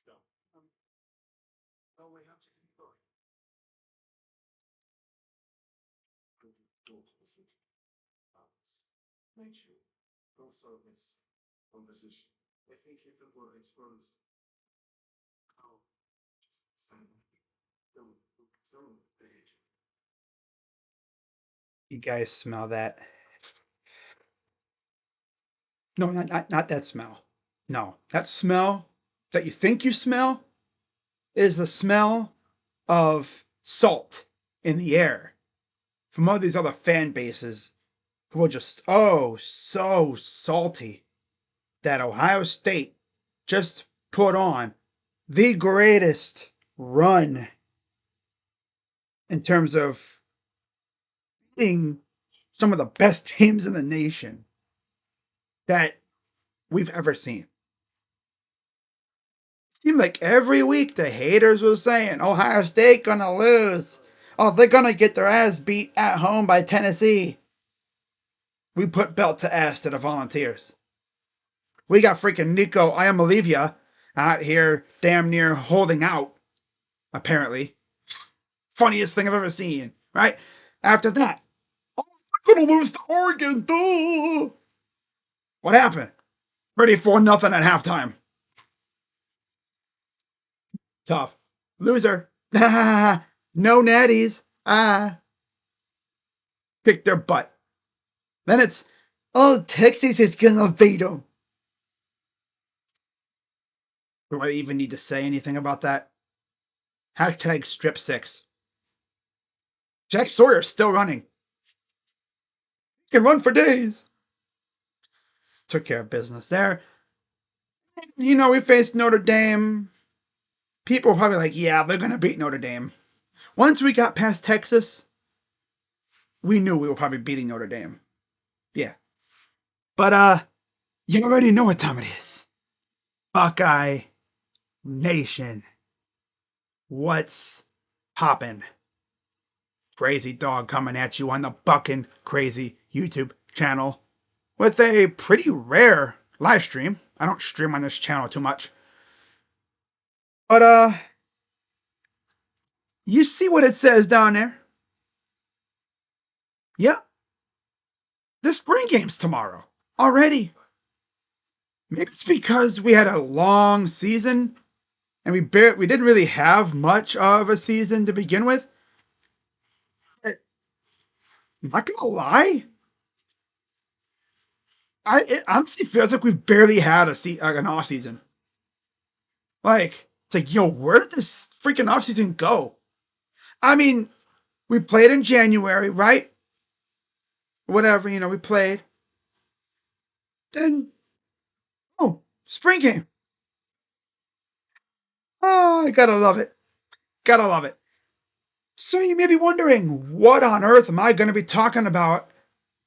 stuff. Well, we have to keep going. Nature. Also, this composition. I think if it were exposed, how some page. You guys smell that? No, not that smell. No, that smell that you think you smell is the smell of salt in the air from all these other fan bases who are just, oh, so salty that Ohio State just put on the greatest run in terms of being some of the best teams in the nation that we've ever seen. Seemed like every week the haters were saying Ohio State gonna lose. Oh, they're gonna get their ass beat at home by Tennessee. We put belt to ass to the Volunteers. We got freaking Nico Iamaleava out here damn near holding out, apparently. Funniest thing I've ever seen, right? After that, oh, we're gonna lose to Oregon, duh. What happened? 34-0 at halftime. Tough. Loser. No natties. Kick their butt. Then it's, oh, Texas is gonna beat them. Do I even need to say anything about that? Hashtag strip six. Jack Sawyer's still running. He can run for days. Took care of business there. You know, we faced Notre Dame. People were probably like, yeah, they're gonna beat Notre Dame. Once we got past Texas, we knew we were probably beating Notre Dame. Yeah. But you already know what time it is. Buckeye Nation. What's poppin'? Crazy Dog coming at you on the Buckin' Crazy YouTube channel with a pretty rare live stream. I don't stream on this channel too much. But you see what it says down there? Yeah. The spring game's tomorrow. Already. Maybe it's because we had a long season and we didn't really have much of a season to begin with. I'm not gonna lie. It honestly feels like we've barely had an off season. Like, it's like, yo, where did this freaking off season go? I mean, we played in January, right? Whatever, we played. Then, oh, spring game. Oh, I gotta love it. Gotta love it. So you may be wondering, what on earth am I going to be talking about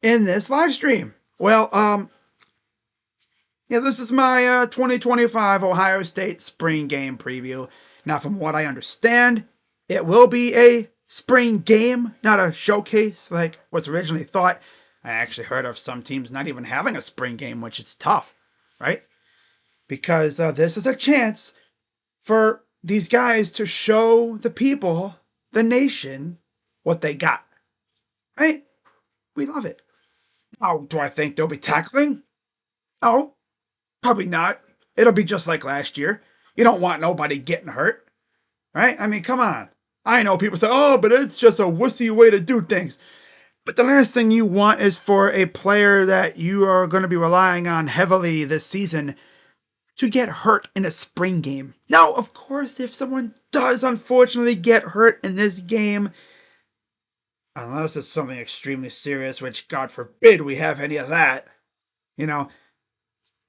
in this live stream? Well, yeah, this is my 2025 Ohio State spring game preview. Now, from what I understand, it will be a spring game, not a showcase like what's originally thought. I actually heard of some teams not even having a spring game, which is tough, right? Because this is a chance for these guys to show the people, the nation, what they got, right? We love it. Oh, do I think they'll be tackling? No, probably not. It'll be just like last year. You don't want nobody getting hurt, right? I mean, come on. I know people say, oh, but it's just a wussy way to do things. But the last thing you want is for a player that you are going to be relying on heavily this season to get hurt in a spring game. Now, of course, if someone does unfortunately get hurt in this game, unless it's something extremely serious, which God forbid we have any of that, you know,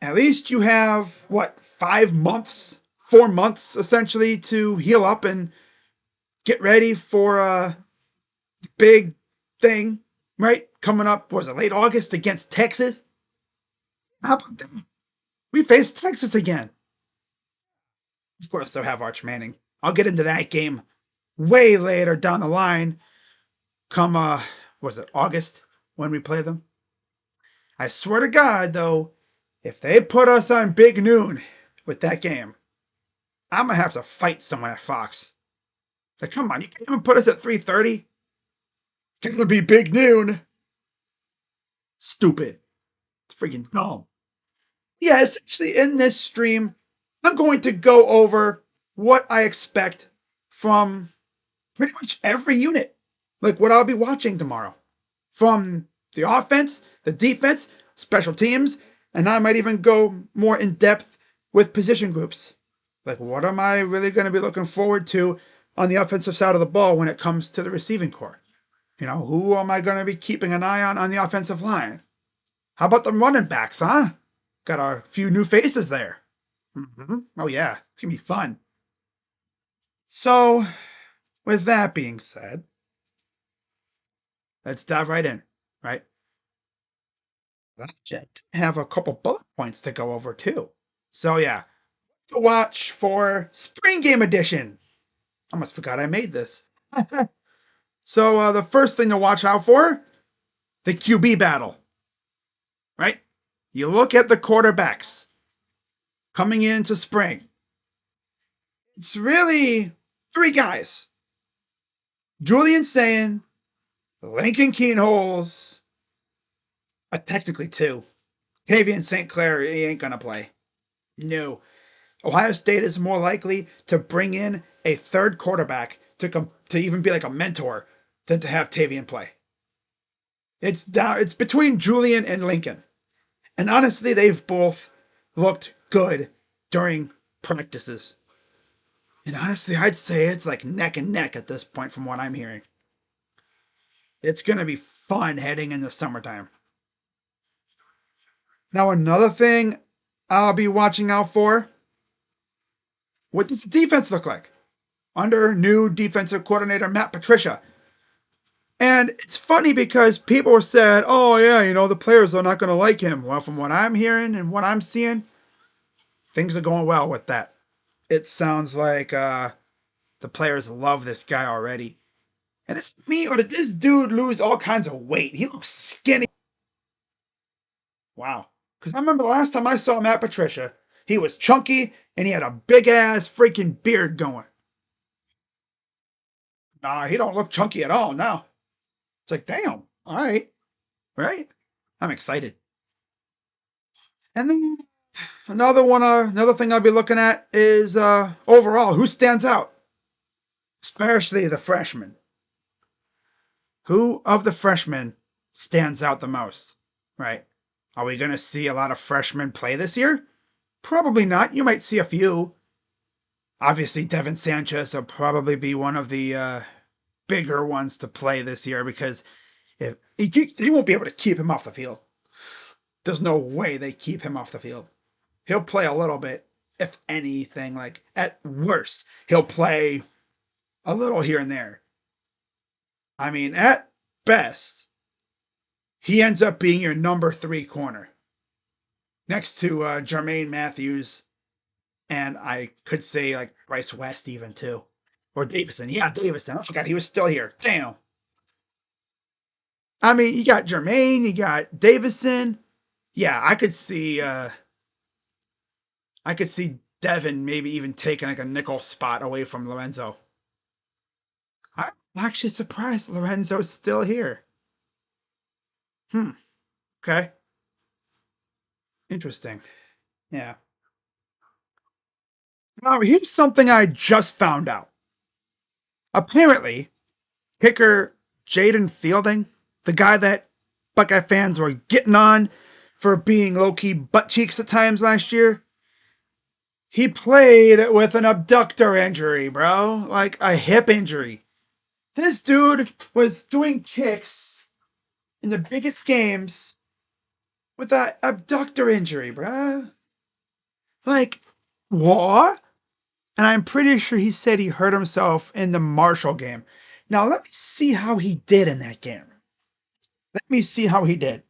at least you have, what, 5 months, 4 months essentially to heal up and get ready for a big thing, right? Coming up, was it late August against Texas? How about that? We face Texas again. Of course, they'll have Arch Manning. I'll get into that game way later down the line. Come, was it August when we play them? I swear to God, though, if they put us on Big Noon with that game, I'm gonna have to fight someone at Fox. Like, come on, you can't even put us at 3:30. Gotta be big noon. Stupid. It's freaking dumb. Yeah, essentially in this stream, I'm going to go over what I expect from pretty much every unit. Like what I'll be watching tomorrow. From the offense, the defense, special teams, and I might even go more in depth with position groups. Like, what am I really going to be looking forward to on the offensive side of the ball when it comes to the receiving core? Who am I going to be keeping an eye on the offensive line? How about the running backs, huh? Got a few new faces there. Oh, yeah, it's going to be fun. So, with that being said, let's dive right in, right? Legend have a couple bullet points to go over too. So yeah, to watch for Spring Game Edition. I almost forgot I made this. So the first thing to watch out for, the QB battle. Right? You look at the quarterbacks coming into spring. It's really three guys. Julian Sayin, Lincoln Keenholz, technically two. Tavian St. Clair, he ain't gonna play. No. Ohio State is more likely to bring in a third quarterback to even be like a mentor than to have Tavian play. It's between Julian and Lincoln. And honestly, they've both looked good during practices. And honestly, I'd say it's like neck and neck at this point from what I'm hearing. It's going to be fun heading into summertime. Now, another thing I'll be watching out for, what does the defense look like under new defensive coordinator Matt Patricia? And it's funny because people said, oh, yeah, the players are not going to like him. Well, from what I'm hearing and what I'm seeing, things are going well with that. It sounds like the players love this guy already. And it's me, or did this dude lose all kinds of weight? He looks skinny. Wow. Because I remember the last time I saw Matt Patricia, he was chunky and he had a big ass freaking beard going. Nah, he don't look chunky at all now. It's like, damn, all right. Right? I'm excited. And then another thing I'll be looking at is overall, who stands out? Especially the freshmen. Who of the freshmen stands out the most? Right? Are we going to see a lot of freshmen play this year? Probably not. You might see a few. Obviously, Devin Sanchez will probably be one of the bigger ones to play this year because if he won't be able to keep him off the field. There's no way they keep him off the field. He'll play a little bit, if anything. Like, at worst, he'll play a little here and there. I mean, at best, he ends up being your number 3 corner. Next to Jermaine Matthews, and I could say like Bryce West even too. Or Davison. Yeah, Davison. I forgot he was still here. Damn. I mean, you got Jermaine, you got Davison. Yeah, I could see Devin maybe even taking like a nickel spot away from Lorenzo. I'm actually surprised Lorenzo's still here. Okay. Interesting. Yeah. Now, here's something I just found out. Apparently, kicker Jaden Fielding, the guy that Buckeye fans were getting on for being low-key butt cheeks at times last year, he played with an abductor injury, bro. Like a hip injury. This dude was doing kicks in the biggest games with an abductor injury, bro. Like, what? And I'm pretty sure he said he hurt himself in the Marshall game. Now, let me see how he did in that game. Let me see how he did.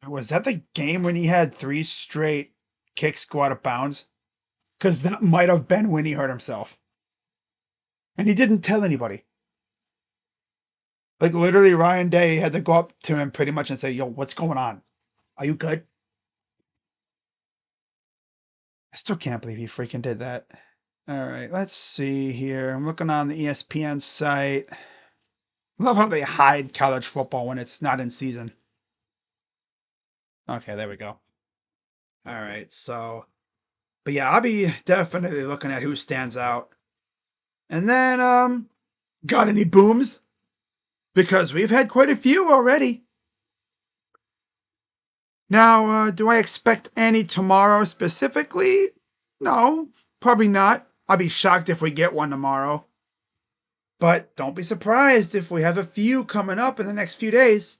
Was that the game when he had 3 straight kicks go out of bounds? Because that might have been when he hurt himself. And he didn't tell anybody. Like, literally, Ryan Day had to go up to him pretty much and say, yo, what's going on? Are you good? I still can't believe he freaking did that. All right, let's see here. I'm looking on the ESPN site. Love how they hide college football when it's not in season. Okay, there we go. All right, so, but yeah, I'll be definitely looking at who stands out. And then, got any booms? Because we've had quite a few already. Now, do I expect any tomorrow specifically? No, probably not. I'll be shocked if we get one tomorrow. But don't be surprised if we have a few coming up in the next few days.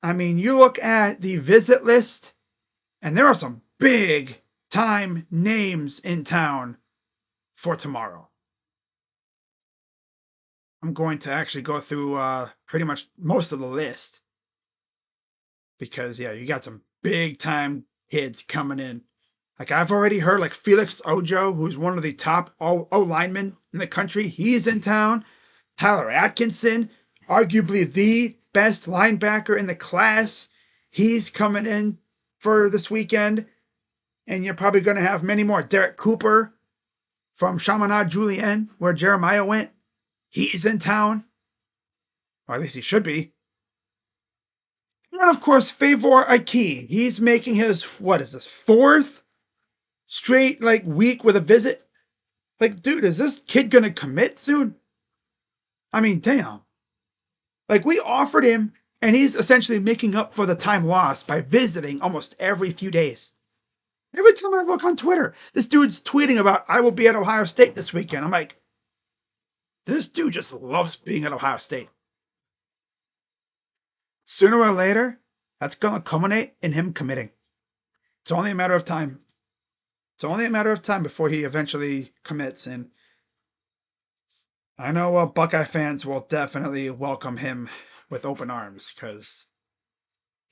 I mean, you look at the visit list, and there are some big time names in town for tomorrow. I'm going to actually go through pretty much most of the list. Because, yeah, you got some big time kids coming in. Like, I've already heard, like, Felix Ojo, who's one of the top O linemen in the country, he's in town. Tyler Atkinson, arguably the best linebacker in the class, he's coming in for this weekend. And you're probably going to have many more. Derek Cooper from Chaminade Julienne, where Jeremiah went, he's in town. Or at least he should be. And of course, Favor Aki. He's making his, what is this, fourth straight like week with a visit? Like, dude, is this kid gonna commit soon? I mean, damn. Like, we offered him, and he's essentially making up for the time lost by visiting almost every few days. Every time I look on Twitter, this dude's tweeting about, I will be at Ohio State this weekend. I'm like, this dude just loves being at Ohio State. Sooner or later, that's going to culminate in him committing. It's only a matter of time. It's only a matter of time before he eventually commits. And I know Buckeye fans will definitely welcome him with open arms, because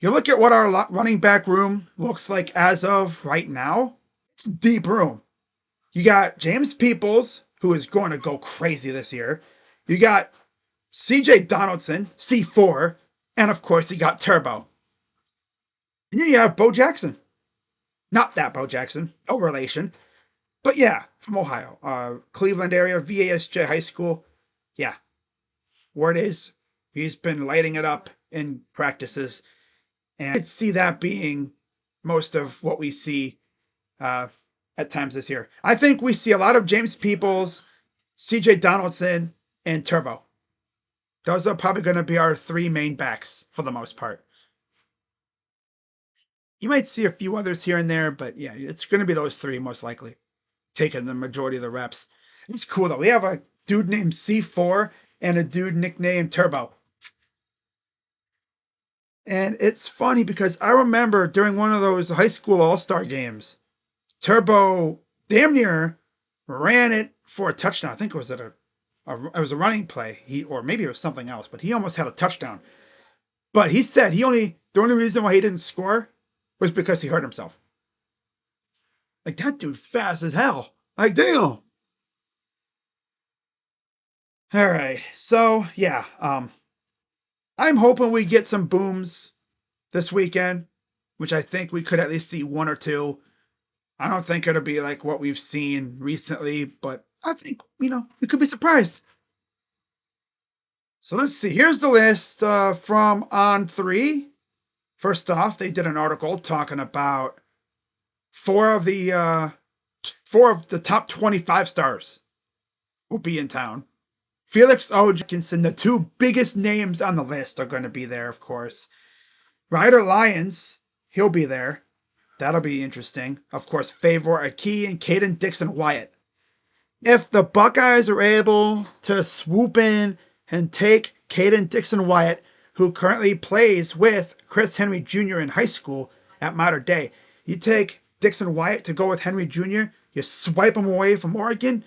you look at what our running back room looks like as of right now. It's a deep room. You got James Peoples, who is going to go crazy this year. You got CJ Donaldson, C4, and of course you got Turbo. And then you have Bo Jackson. Not that Bo Jackson, no relation. But yeah, from Ohio. Cleveland area, VASJ High School. Yeah. Word is, he's been lighting it up in practices. And I could see that being most of what we see at times this year. I think we see a lot of James Peoples, CJ Donaldson, and Turbo. Those are probably going to be our three main backs for the most part. You might see a few others here and there, but yeah, it's going to be those three most likely, taking the majority of the reps. It's cool though. We have a dude named C4 and a dude nicknamed Turbo. And it's funny because I remember during one of those high school all-star games, Turbo damn near ran it for a touchdown. I think it was it was a running play. Or maybe it was something else, but he almost had a touchdown. But he said the only reason why he didn't score was because he hurt himself. Like, that dude fast as hell. Like, damn. All right. So, yeah. I'm hoping we get some booms this weekend, which I think we could at least see one or two. I don't think it'll be like what we've seen recently, but I think, we could be surprised. So let's see. Here's the list from On3. First off, they did an article talking about four of the top 25 stars will be in town. Felix Odkinson, the two biggest names on the list, are going to be there, of course. Ryder Lyons, he'll be there. That'll be interesting. Of course, Favor Aki and Caden Dixon Wyatt. If the Buckeyes are able to swoop in and take Caden Dixon Wyatt, who currently plays with Chris Henry Jr. in high school at Mater Dei, you take Dixon Wyatt to go with Henry Jr., you swipe him away from Oregon.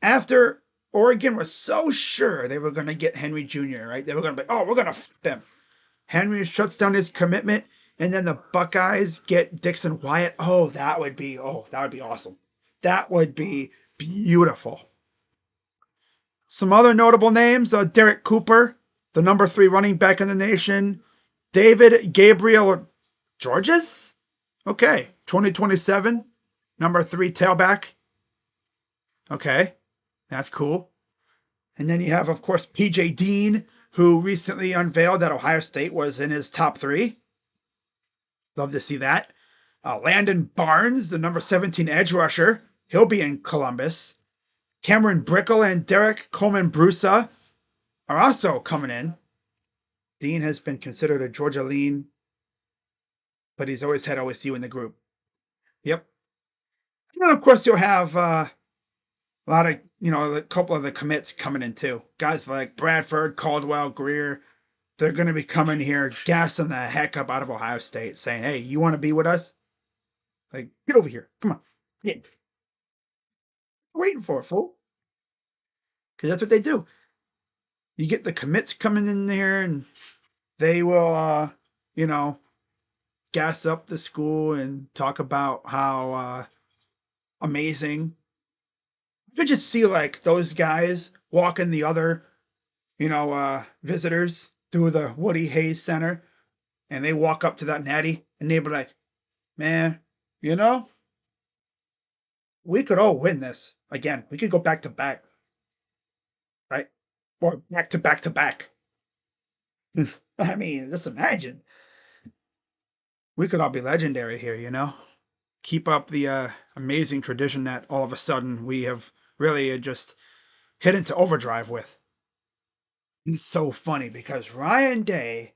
After Oregon was so sure they were going to get Henry Jr., right? They were going to be, we're going to flip them. Henry shuts down his commitment, and then the Buckeyes get Dixon Wyatt. That would be awesome. That would be beautiful. Some other notable names, Derek Cooper, the number 3 running back in the nation. David Gabriel Georges? Okay, 2027. number 3 tailback. Okay, that's cool. And then you have, of course, PJ Dean, who recently unveiled that Ohio State was in his top 3. Love to see that. Landon Barnes, the number 17 edge rusher. He'll be in Columbus. Cameron Brickle and Derek Coleman-Brusa are also coming in. Dean has been considered a Georgia lean, but he's always had OSU in the group. Yep. And then, of course, you'll have a lot of, a couple of the commits coming in too. Guys like Bradford, Caldwell, Greer. They're going to be coming here, gassing the heck up out of Ohio State, saying, hey, you want to be with us? Like, get over here. Come on. Yeah. Waiting for it, fool. Because that's what they do. You get the commits coming in there, and they will, gas up the school and talk about how amazing. You could just see, like, those guys walking the other, visitors through the Woody Hayes Center, and they walk up to that natty, and they be like, man, we could all win this. Again, we could go back to back. Right? Or back to back to back. I mean, just imagine. We could all be legendary here. Keep up the amazing tradition that all of a sudden we have really just hit into overdrive with. It's so funny because Ryan Day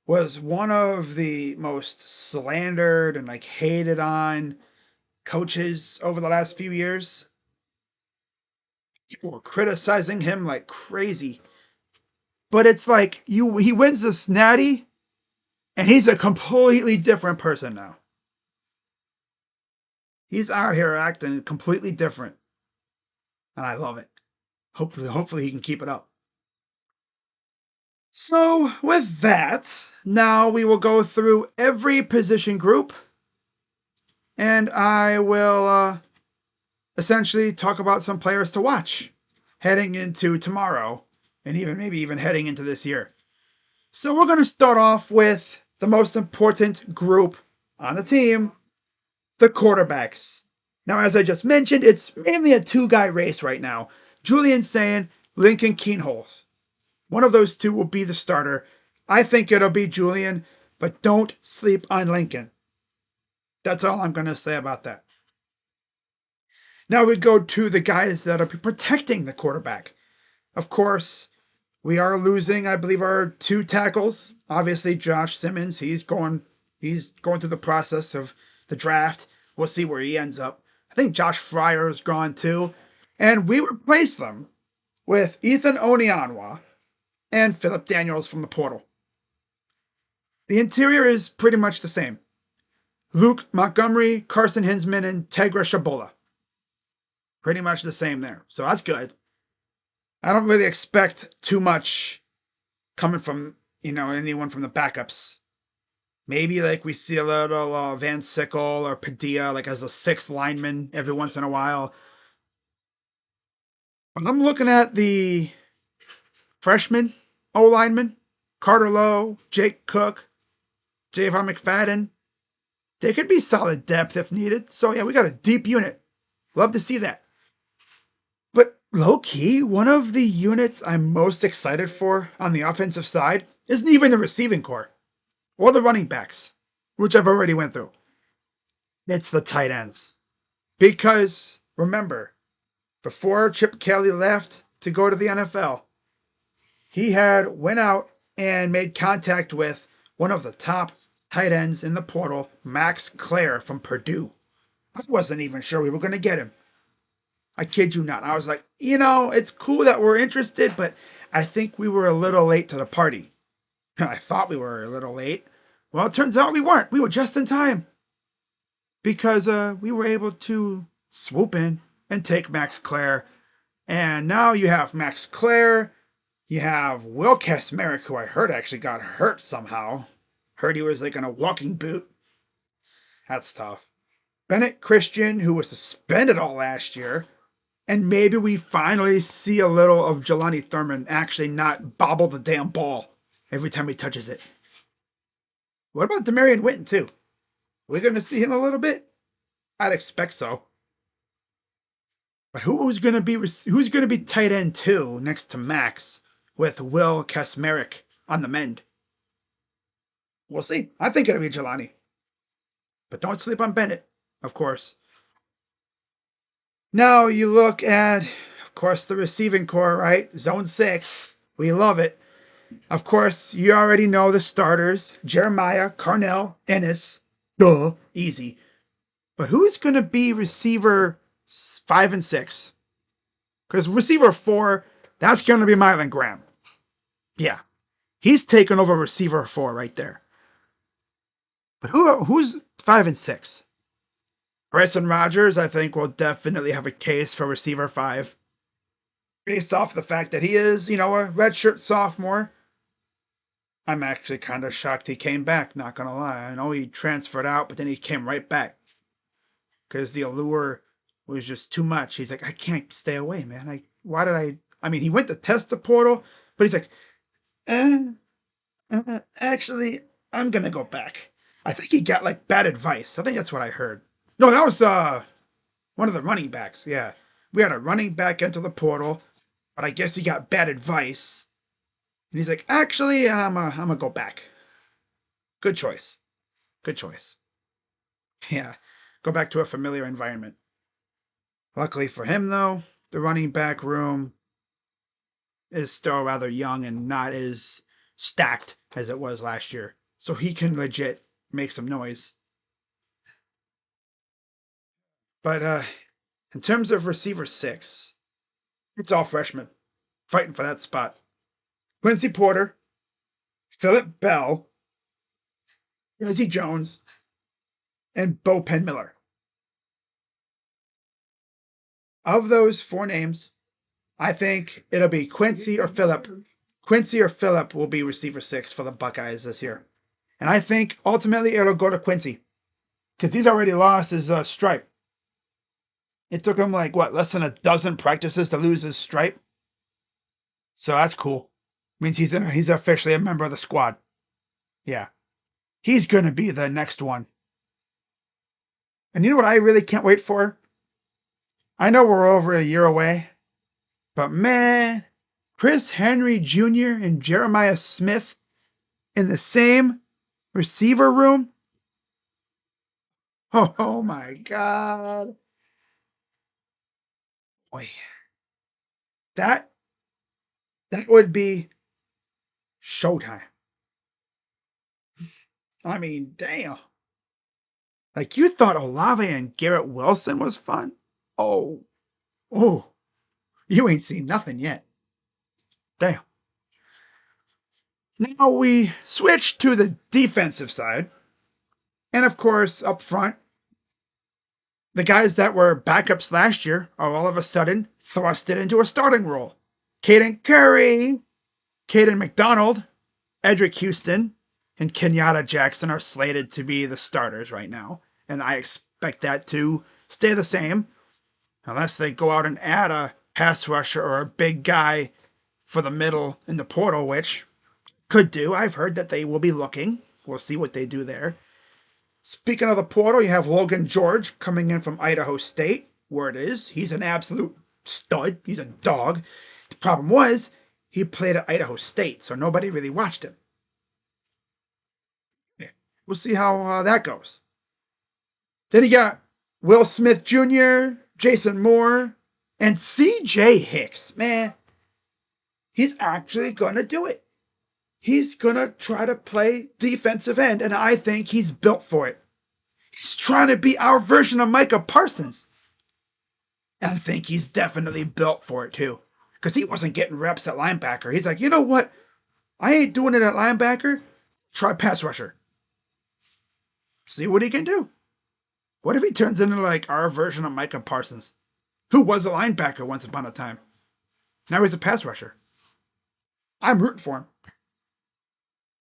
was one of the most slandered and like hated on coaches over the last few years. People were criticizing him like crazy. But it's like he wins this natty and he's a completely different person now. He's out here acting completely different. And I love it. Hopefully he can keep it up. So with that, now we will go through every position group. And I will essentially talk about some players to watch heading into tomorrow and maybe even heading into this year. So we're going to start off with the most important group on the team, the quarterbacks. Now, as I just mentioned, it's mainly a 2-guy race right now. Julian Sayin, Lincoln Kienholz. One of those two will be the starter. I think it'll be Julian, but don't sleep on Lincoln. That's all I'm going to say about that. Now we go to the guys that are protecting the quarterback. Of course, we are losing, I believe, our 2 tackles. Obviously, Josh Simmons, he's going through the process of the draft. We'll see where he ends up. I think Josh Fryer is gone too. And we replaced them with Ethan Onianwa and Philip Daniels from the portal. The interior is pretty much the same. Luke Montgomery, Carson Hinsman, and Tegra Shabola. Pretty much the same there. So that's good. I don't really expect too much coming from, anyone from the backups. Maybe like we see a little Van Sickle or Padilla like as a 6th lineman every once in a while. But I'm looking at the freshman O-lineman, Carter Lowe, Jake Cook, Javon McFadden. They could be solid depth if needed. So yeah, we got a deep unit. Love to see that. But low-key, one of the units I'm most excited for on the offensive side isn't even the receiving corps or the running backs, which I've already went through. It's the tight ends. Because, remember, before Chip Kelly left to go to the NFL, he had went out and made contact with one of the top tight ends in the portal, Max Clare from Purdue. I wasn't even sure we were going to get him. I kid you not. I was like, it's cool that we're interested, but I think we were a little late to the party. I thought we were a little late. Well, it turns out we weren't. We were just in time. Because we were able to swoop in and take Max Clare. And now you have Max Clare. You have Will Kacmarek, who I heard actually got hurt somehow. Heard he was like in a walking boot. That's tough. Bennett Christian, who was suspended all last year. And maybe we finally see a little of Jelani Thurman actually not bobble the damn ball every time he touches it. What about Demarion Witten, too? We're going to see him a little bit? I'd expect so. But who's gonna be tight end 2 next to Max with Will Kasmerick on the mend? We'll see. I think it'll be Jelani. But don't sleep on Bennett, of course. Now you look at, of course, the receiving core, right? Zone 6. We love it. Of course, you already know the starters. Jeremiah, Carnell, Ennis. Duh. Easy. But who's going to be receiver 5 and 6? Because receiver 4, that's going to be Mylan Graham. Yeah. He's taken over receiver 4 right there. But who's 5 and 6? Bryson Rogers, I think, will definitely have a case for receiver 5. Based off the fact that he is, a redshirt sophomore. I'm actually kind of shocked he came back, not going to lie. I know he transferred out, but then he came right back. Because the allure was just too much. He's like, I can't stay away, man. He went to test the portal, but he's like, actually, I'm going to go back. I think he got like bad advice. I think that's what I heard. No, that was one of the running backs. Yeah. We had a running back into the portal, but I guess he got bad advice. And he's like, actually, I'm going to go back. Good choice. Good choice. Yeah. Go back to a familiar environment. Luckily for him, though, the running back room is still rather young and not as stacked as it was last year. So he can legit make some noise. But in terms of receiver 6, it's all freshmen fighting for that spot. Quincy Porter, Phillip Bell, Izzy Jones, and Bo Penn Miller. Of those 4 names, I think it'll be Quincy or Phillip. Quincy or Phillip will be receiver 6 for the Buckeyes this year. And I think ultimately it'll go to Quincy. Because he's already lost his stripe. It took him less than a dozen practices to lose his stripe. So that's cool. Means he's officially a member of the squad. Yeah. He's going to be the next one. And you know what I really can't wait for? I know we're over a year away. But man, Chris Henry Jr. and Jeremiah Smith in the same receiver room? Oh my God. Boy. That would be showtime. I mean, damn. Like, you thought Olave and Garrett Wilson was fun? Oh. You ain't seen nothing yet. Damn. Now we switch to the defensive side. And of course, up front, the guys that were backups last year are all of a sudden thrusted into a starting role. Caden Curry, Caden McDonald, Edric Houston, and Kenyatta Jackson are slated to be the starters right now. And I expect that to stay the same. Unless they go out and add a pass rusher or a big guy for the middle in the portal, which could do. I've heard that they will be looking. We'll see what they do there. Speaking of the portal, you have Logan George coming in from Idaho State. Word is, he's an absolute stud. He's a dog. The problem was, he played at Idaho State, so nobody really watched him. Yeah. We'll see how that goes. Then you got Will Smith Jr., Jason Moore, and C.J. Hicks. Man, he's actually going to do it. He's going to try to play defensive end, and I think he's built for it. He's trying to be our version of Micah Parsons. And I think he's definitely built for it, too. Because he wasn't getting reps at linebacker. He's like, you know what? I ain't doing it at linebacker. Try pass rusher. See what he can do. What if he turns into our version of Micah Parsons, who was a linebacker once upon a time? Now he's a pass rusher. I'm rooting for him.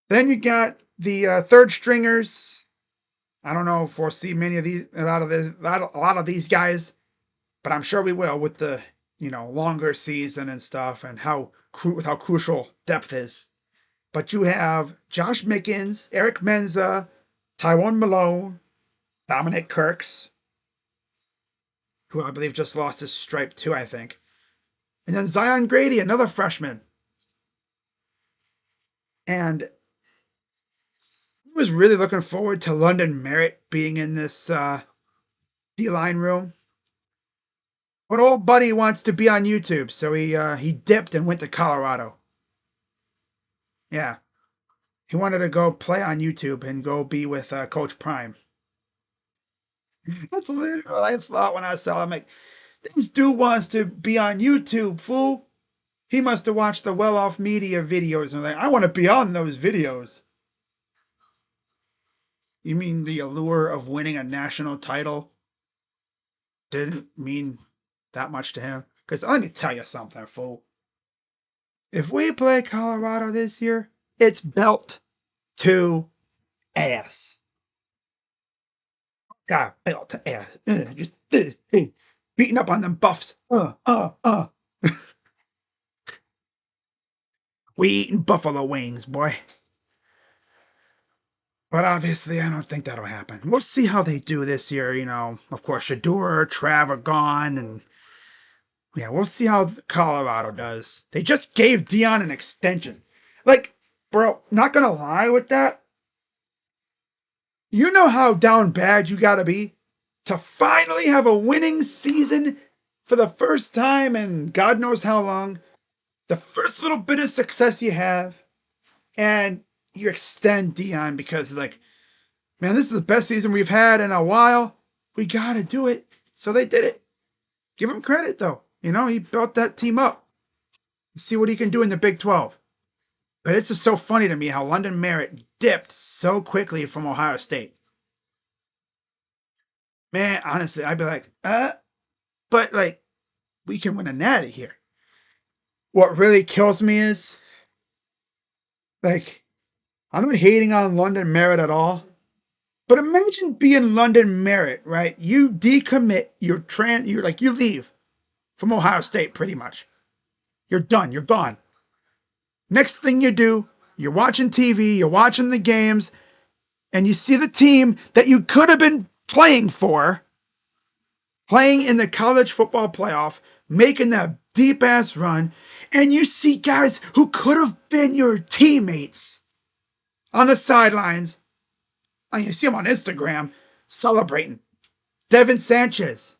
Then you got the third stringers. I don't know if we'll see a lot of these guys, but I'm sure we will with the longer season and stuff, and how crucial depth is. But you have Josh Mickens, Eric Menza, Tywone Malone, Dominic Kirks. who I believe just lost his stripe too, I think. And then Zion Grady, another freshman. And I was really looking forward to London Merritt being in this D-line room. But old buddy wants to be on YouTube, so he dipped and went to Colorado. Yeah, he wanted to go play on YouTube and go be with Coach Prime. That's literally what I thought when I saw him. Like, this dude wants to be on YouTube, fool. He must have watched the Well Off Media videos and like, I want to be on those videos. You mean the allure of winning a national title didn't mean that much to him? Because let me tell you something, fool. If we play Colorado this year, it's belt to ass. God, belt to ass. Just beating up on them buffs. We eating buffalo wings, boy. But obviously, I don't think that'll happen. We'll see how they do this year. You know, of course, Shedeur, Trav are gone, and yeah, we'll see how Colorado does. They just gave Dion an extension. Like, bro, not gonna lie with that. You know how down bad you gotta be to finally have a winning season for the first time in God knows how long. The first little bit of success you have, and you extend Dion because, like, man, this is the best season we've had in a while. We got to do it. So they did it. Give him credit, though. You know, he built that team up. See what he can do in the Big 12. But it's just so funny to me how London Merritt dipped so quickly from Ohio State. Man, honestly, I'd be like, but, like, we can win a natty here. What really kills me is, like, I'm not hating on London Merritt at all. But imagine being London Merritt, right? You decommit, you leave from Ohio State pretty much. You're done, you're gone. Next thing you do, you're watching TV, you're watching the games, and you see the team that you could have been playing for, playing in the college football playoff, making that deep ass run, and you see guys who could have been your teammates on the sidelines. You see them on Instagram celebrating. Devin Sanchez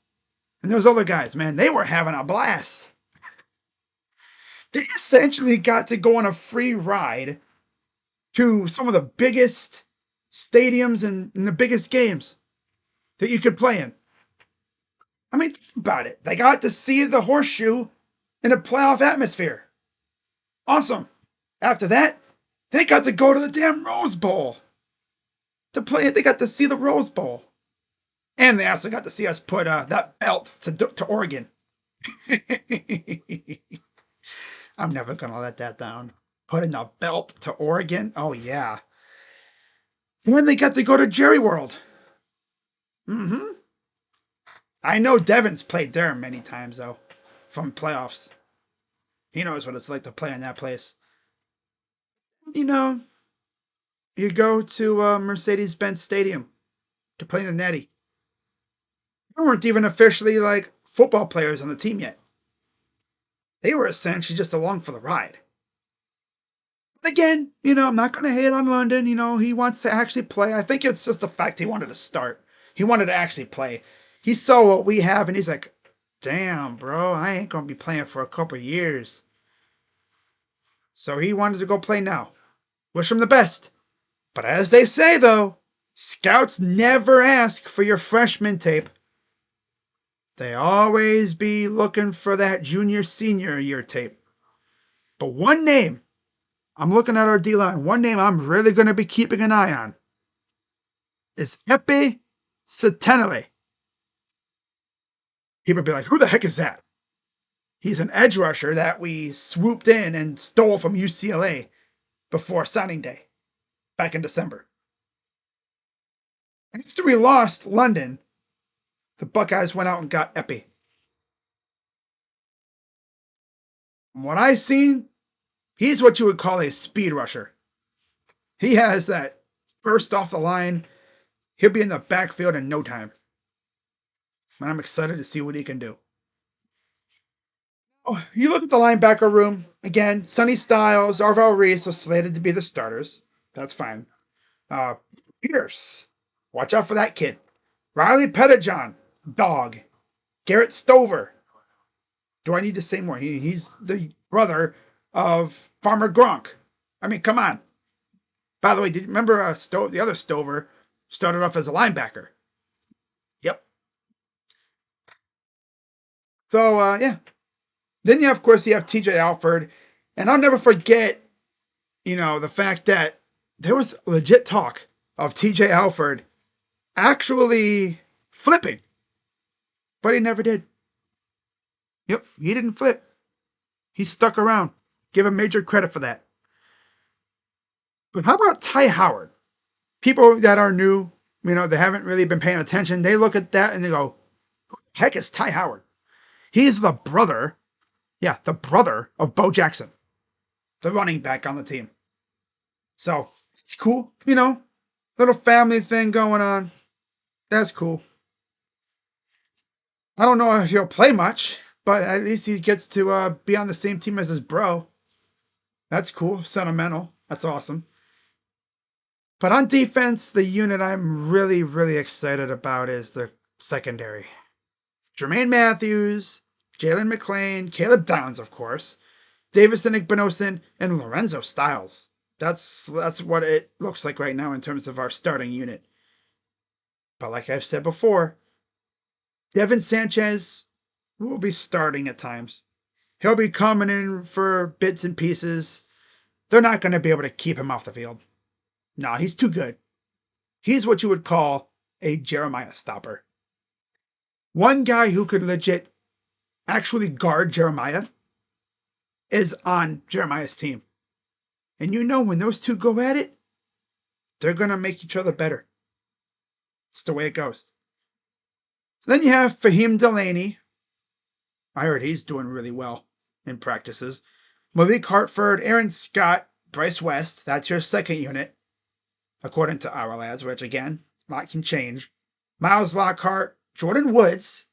and those other guys, man, they were having a blast. They essentially got to go on a free ride to some of the biggest stadiums and the biggest games that you could play in. I mean, think about it. They got to see the horseshoe in a playoff atmosphere. Awesome. After that, they got to go to the damn Rose Bowl to play it. They got to see the Rose Bowl. And they also got to see us put that belt to Oregon. I'm never going to let that down. Putting the belt to Oregon? Oh, yeah. And then they got to go to Jerry World. Mm-hmm. I know Devin's played there many times, though, from playoffs. He knows what it's like to play in that place. You know, you go to Mercedes-Benz Stadium to play in the Netty. They weren't even officially, like, football players on the team yet. They were essentially just along for the ride. But again, you know, I'm not going to hate on London. You know, he wants to actually play. I think it's just the fact he wanted to start. He wanted to actually play. He saw what we have, and he's like, damn, bro, I ain't going to be playing for a couple of years. So he wanted to go play now. Wish him the best. But as they say, though, scouts never ask for your freshman tape. They always be looking for that junior, senior year tape. But one name, I'm looking at our D-line, one name I'm really going to be keeping an eye on is Epe Sentinelli. People be like, who the heck is that? He's an edge rusher that we swooped in and stole from UCLA before signing day back in December. After we lost London, the Buckeyes went out and got Epi. From what I've seen, he's what you would call a speed rusher. He has that burst off the line. He'll be in the backfield in no time. and I'm excited to see what he can do. Oh, you look at the linebacker room again. Sonny Styles, Arvell Reese are slated to be the starters. That's fine. Uh, Pierce, watch out for that kid. Riley Pettijohn, dog. Garrett Stover. Do I need to say more? He's the brother of Farmer Gronk. I mean, come on. By the way, did you remember the other Stover started off as a linebacker? Yep. So yeah. Then you of course you have TJ Alford, and I'll never forget, the fact that there was legit talk of TJ Alford actually flipping, but he never did. Yep, he didn't flip. He stuck around. Give him major credit for that. But how about Ty Howard? People that are new, they haven't really been paying attention. They look at that and they go, "Who the heck is Ty Howard?" He's the brother, yeah, the brother of Bo Jackson, the running back on the team. So it's cool, little family thing going on. That's cool. I don't know if he'll play much, but at least he gets to be on the same team as his bro. That's cool. Sentimental. That's awesome. But on defense, the unit I'm really, really excited about is the secondary. Jermaine Matthews, Jalen McLean, Caleb Downs, of course, Davison Igbinosun, and Lorenzo Styles. That's what it looks like right now in terms of our starting unit. But like I've said before, Devin Sanchez will be starting at times. He'll be coming in for bits and pieces. They're not going to be able to keep him off the field. No, he's too good. He's what you would call a Jeremiah stopper. One guy who could legit actually guard Jeremiah is on Jeremiah's team. And when those two go at it, they're going to make each other better. It's the way it goes. So then you have Fahim Delaney. I heard he's doing really well in practices. Malik Hartford, Aaron Scott, Bryce West. That's your second unit, according to our lads, which again, a lot can change. Miles Lockhart, Jordan Woods,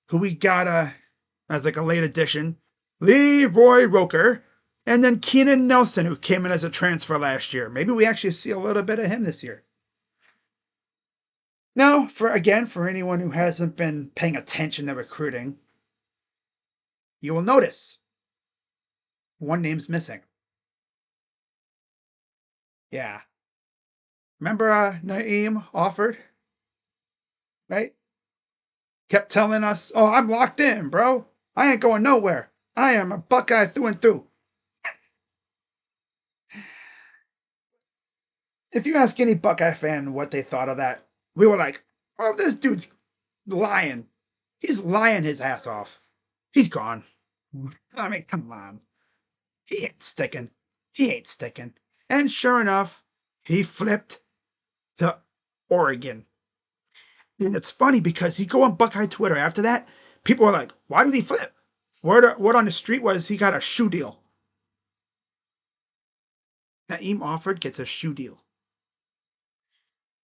who we got as like a late addition. Leroy Roker, and then Keenan Nelson, who came in as a transfer last year. Maybe we actually see a little bit of him this year. Now, for anyone who hasn't been paying attention to recruiting, you will notice one name's missing. Yeah. Remember Naeem Offord? Right? Kept telling us, "Oh, I'm locked in, bro. I ain't going nowhere. I am a Buckeye through and through." If you ask any Buckeye fan what they thought of that, we were like, "Oh, this dude's lying. He's lying his ass off. He's gone." I mean, come on. He ain't sticking. He ain't sticking. And sure enough, he flipped to Oregon. And it's funny because you go on Buckeye Twitter after that, people are like, "Why did he flip?" Word on the street was he got a shoe deal. Naeem Offord gets a shoe deal.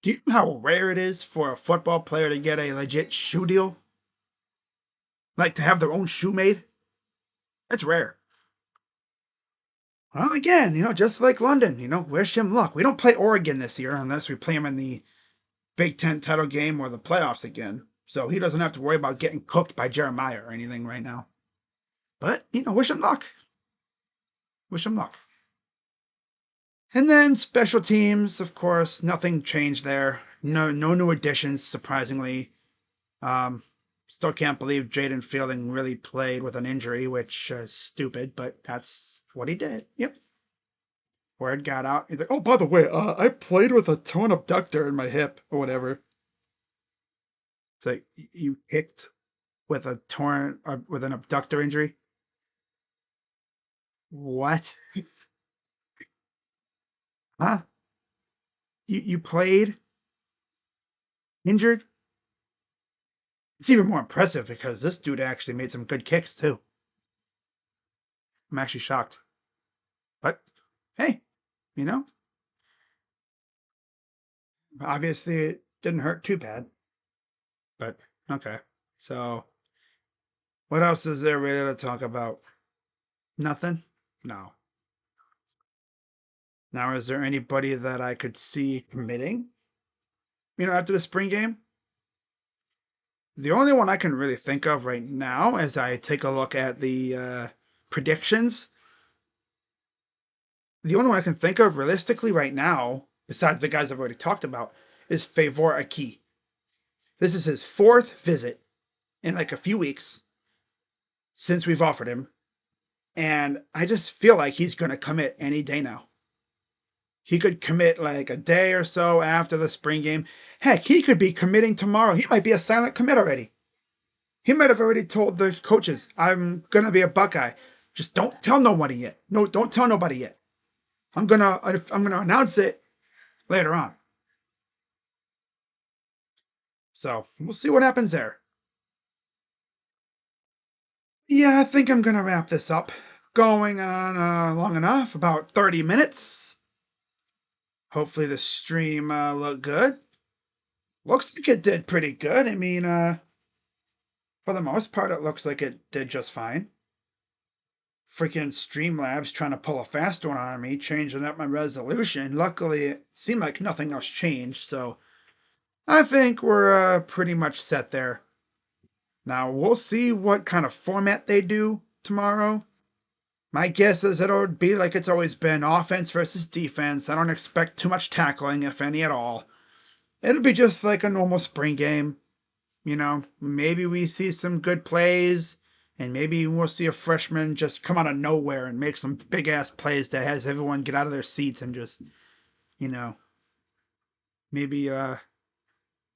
Do you know how rare it is for a football player to get a legit shoe deal? Like to have their own shoe made? That's rare. Well, again, just like London, wish him luck. We don't play Oregon this year unless we play him in the Big Ten title game or the playoffs again. So he doesn't have to worry about getting cooked by Jeremiah or anything right now. But, wish him luck. Wish him luck. And then special teams, of course, nothing changed there. No new additions, surprisingly. Still can't believe Jaden Fielding really played with an injury, which is stupid, but that's what he did. Yep. Word got out. He's like, "Oh, by the way, I played with a torn abductor in my hip," or whatever. It's like, you kicked with with an abductor injury? What? Huh? You played injured? It's even more impressive because this dude actually made some good kicks too. I'm actually shocked. But hey, obviously it didn't hurt too bad. But okay. So, what else is there really to talk about? Nothing? No. Now, is there anybody that I could see committing? After the spring game? The only one I can really think of right now, as I take a look at the predictions, the only one I can think of realistically right now, besides the guys I've already talked about, is Favor Aki. This is his 4th visit in like a few weeks since we've offered him. And I just feel like he's going to commit any day now. He could commit like a day or so after the spring game. Heck, he could be committing tomorrow. He might be a silent commit already. He might have already told the coaches, I'm going to be a Buckeye. Just don't tell nobody yet. No, don't tell nobody yet. I'm going to announce it later on. So, we'll see what happens there. Yeah, I think I'm going to wrap this up. Going on long enough, about 30 minutes. Hopefully the stream looked good. Looks like it did pretty good. I mean, for the most part, it looks like it did just fine. Freaking Streamlabs trying to pull a fast one on me, changing up my resolution. Luckily, it seemed like nothing else changed, so I think we're pretty much set there. Now, we'll see what kind of format they do tomorrow. My guess is it'll be like it's always been, offense versus defense. I don't expect too much tackling, if any at all. It'll be just like a normal spring game. Maybe we see some good plays, and maybe we'll see a freshman just come out of nowhere and make some big ass plays that has everyone get out of their seats and just, maybe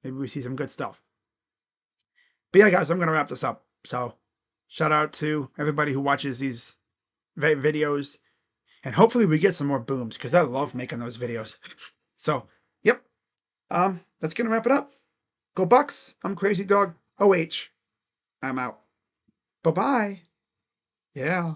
we see some good stuff. But yeah, guys, I'm gonna wrap this up. So, shout out to everybody who watches these videos, and hopefully we get some more booms because I love making those videos. So, yep. That's gonna wrap it up. Go Bucks. I'm Crazy Dog OH. I'm out. Bye-bye. Yeah.